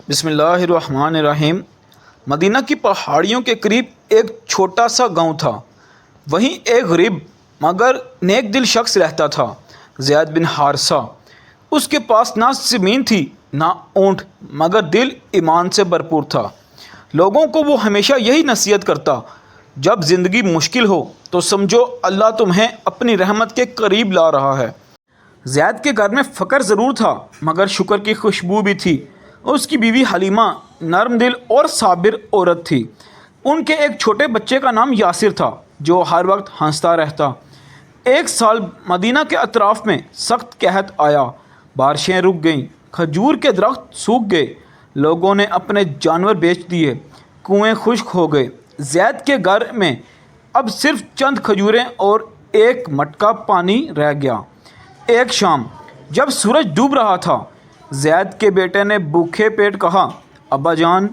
بسم اللہ الرحمن الرحیم۔ مدینہ کی پہاڑیوں کے قریب ایک چھوٹا سا گاؤں تھا۔ وہیں ایک غریب مگر نیک دل شخص رہتا تھا، زید بن حارثہ۔ اس کے پاس نہ زمین تھی نہ اونٹ، مگر دل ایمان سے بھرپور تھا۔ لوگوں کو وہ ہمیشہ یہی نصیحت کرتا، جب زندگی مشکل ہو تو سمجھو اللہ تمہیں اپنی رحمت کے قریب لا رہا ہے۔ زید کے گھر میں فقر ضرور تھا، مگر شکر کی خوشبو بھی تھی۔ اس کی بیوی حلیمہ نرم دل اور صابر عورت تھی۔ ان کے ایک چھوٹے بچے کا نام یاسر تھا، جو ہر وقت ہنستا رہتا۔ ایک سال مدینہ کے اطراف میں سخت قحط آیا، بارشیں رک گئیں، کھجور کے درخت سوکھ گئے، لوگوں نے اپنے جانور بیچ دیے، کنویں خشک ہو گئے۔ زید کے گھر میں اب صرف چند کھجوریں اور ایک مٹکا پانی رہ گیا۔ ایک شام جب سورج ڈوب رہا تھا، زید کے بیٹے نے بھوکے پیٹ کہا، ابا جان،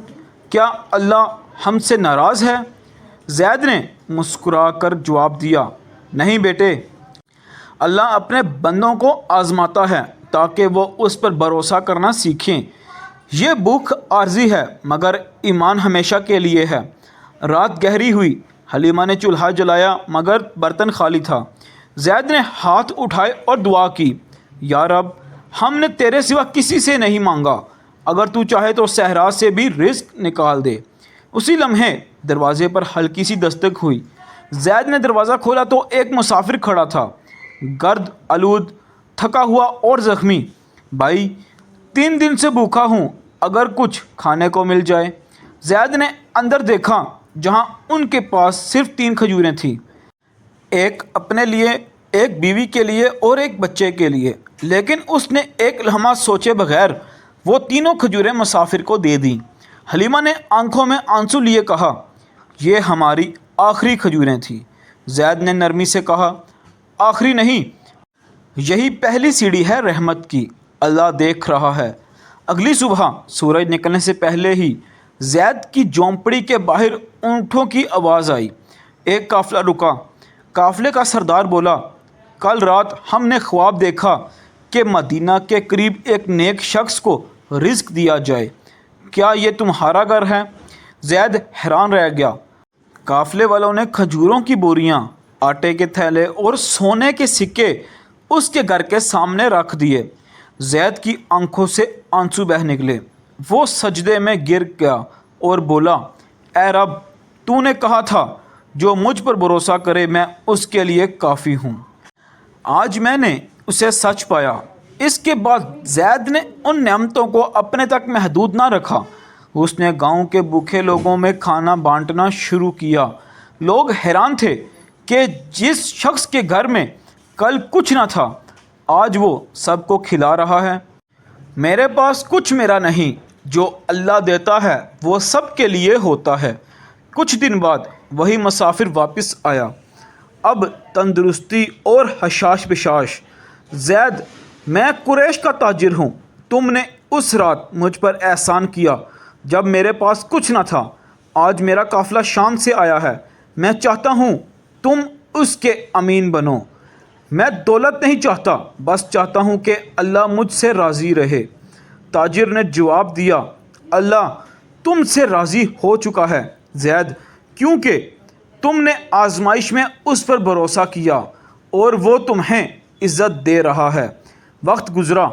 کیا اللہ ہم سے ناراض ہے؟ زید نے مسکرا کر جواب دیا، نہیں بیٹے، اللہ اپنے بندوں کو آزماتا ہے تاکہ وہ اس پر بھروسہ کرنا سیکھیں۔ یہ بھوک عارضی ہے، مگر ایمان ہمیشہ کے لیے ہے۔ رات گہری ہوئی، حلیمہ نے چولہا جلایا مگر برتن خالی تھا۔ زید نے ہاتھ اٹھائے اور دعا کی، یا رب، ہم نے تیرے سوا کسی سے نہیں مانگا، اگر تو چاہے تو صحرا سے بھی رزق نکال دے۔ اسی لمحے دروازے پر ہلکی سی دستک ہوئی۔ زید نے دروازہ کھولا تو ایک مسافر کھڑا تھا، گرد آلود، تھکا ہوا اور زخمی۔ بھائی، 3 دن سے بھوکا ہوں، اگر کچھ کھانے کو مل جائے۔ زید نے اندر دیکھا، جہاں ان کے پاس صرف 3 کھجوریں تھیں، ایک اپنے لیے، ایک بیوی کے لیے اور ایک بچے کے لیے۔ لیکن اس نے ایک لمحہ سوچے بغیر وہ تینوں کھجوریں مسافر کو دے دیں۔ حلیمہ نے آنکھوں میں آنسو لیے کہا، یہ ہماری آخری کھجوریں تھیں۔ زید نے نرمی سے کہا، آخری نہیں، یہی پہلی سیڑھی ہے رحمت کی، اللہ دیکھ رہا ہے۔ اگلی صبح سورج نکلنے سے پہلے ہی زید کی جھونپڑی کے باہر اونٹوں کی آواز آئی۔ ایک قافلہ رکا۔ قافلے کا سردار بولا، کل رات ہم نے خواب دیکھا کہ مدینہ کے قریب ایک نیک شخص کو رزق دیا جائے، کیا یہ تمہارا گھر ہے؟ زید حیران رہ گیا۔ قافلے والوں نے کھجوروں کی بوریاں، آٹے کے تھیلے اور سونے کے سکے اس کے گھر کے سامنے رکھ دیے۔ زید کی آنکھوں سے آنسو بہہ نکلے۔ وہ سجدے میں گر گیا اور بولا، اے رب، تو نے کہا تھا جو مجھ پر بھروسہ کرے میں اس کے لیے کافی ہوں۔ آج میں نے اسے سچ پایا۔ اس کے بعد زید نے ان نعمتوں کو اپنے تک محدود نہ رکھا۔ اس نے گاؤں کے بھوکے لوگوں میں کھانا بانٹنا شروع کیا۔ لوگ حیران تھے کہ جس شخص کے گھر میں کل کچھ نہ تھا، آج وہ سب کو کھلا رہا ہے۔ میرے پاس کچھ میرا نہیں، جو اللہ دیتا ہے وہ سب کے لیے ہوتا ہے۔ کچھ دن بعد وہی مسافر واپس آیا، اب تندرستی اور حشاش بشاش۔ زید، میں قریش کا تاجر ہوں، تم نے اس رات مجھ پر احسان کیا جب میرے پاس کچھ نہ تھا۔ آج میرا قافلہ شام سے آیا ہے، میں چاہتا ہوں تم اس کے امین بنو۔ میں دولت نہیں چاہتا، بس چاہتا ہوں کہ اللہ مجھ سے راضی رہے۔ تاجر نے جواب دیا، اللہ تم سے راضی ہو چکا ہے زید، کیونکہ تم نے آزمائش میں اس پر بھروسہ کیا اور وہ تمہیں عزت دے رہا ہے۔ وقت گزرا،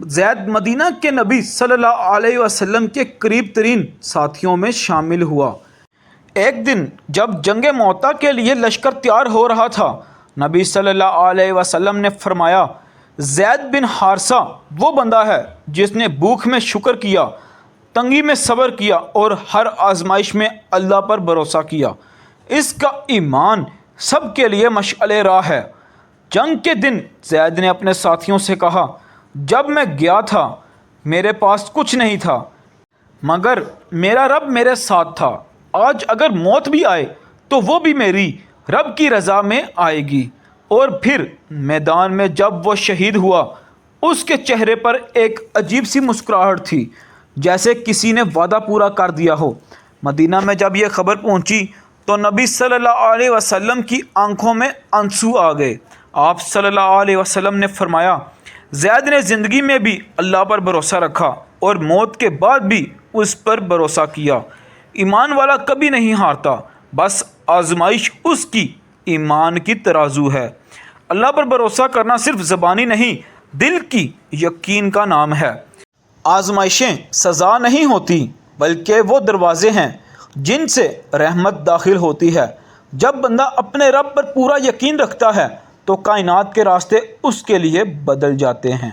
زید مدینہ کے نبی صلی اللہ علیہ وسلم کے قریب ترین ساتھیوں میں شامل ہوا۔ ایک دن جب جنگ موتا کے لیے لشکر تیار ہو رہا تھا، نبی صلی اللہ علیہ وسلم نے فرمایا، زید بن حارثہ وہ بندہ ہے جس نے بھوک میں شکر کیا، تنگی میں صبر کیا اور ہر آزمائش میں اللہ پر بھروسہ کیا۔ اس کا ایمان سب کے لیے مشعل راہ ہے۔ جنگ کے دن زید نے اپنے ساتھیوں سے کہا، جب میں گیا تھا میرے پاس کچھ نہیں تھا، مگر میرا رب میرے ساتھ تھا۔ آج اگر موت بھی آئے تو وہ بھی میری رب کی رضا میں آئے گی۔ اور پھر میدان میں جب وہ شہید ہوا، اس کے چہرے پر ایک عجیب سی مسکراہٹ تھی، جیسے کسی نے وعدہ پورا کر دیا ہو۔ مدینہ میں جب یہ خبر پہنچی تو نبی صلی اللہ علیہ وسلم کی آنکھوں میں آنسو آ گئے۔ آپ صلی اللہ علیہ وسلم نے فرمایا، زید نے زندگی میں بھی اللہ پر بھروسہ رکھا، اور موت کے بعد بھی اس پر بھروسہ کیا۔ ایمان والا کبھی نہیں ہارتا، بس آزمائش اس کی ایمان کی ترازو ہے۔ اللہ پر بھروسہ کرنا صرف زبانی نہیں، دل کی یقین کا نام ہے۔ آزمائشیں سزا نہیں ہوتی، بلکہ وہ دروازے ہیں جن سے رحمت داخل ہوتی ہے۔ جب بندہ اپنے رب پر پورا یقین رکھتا ہے تو کائنات کے راستے اس کے لیے بدل جاتے ہیں۔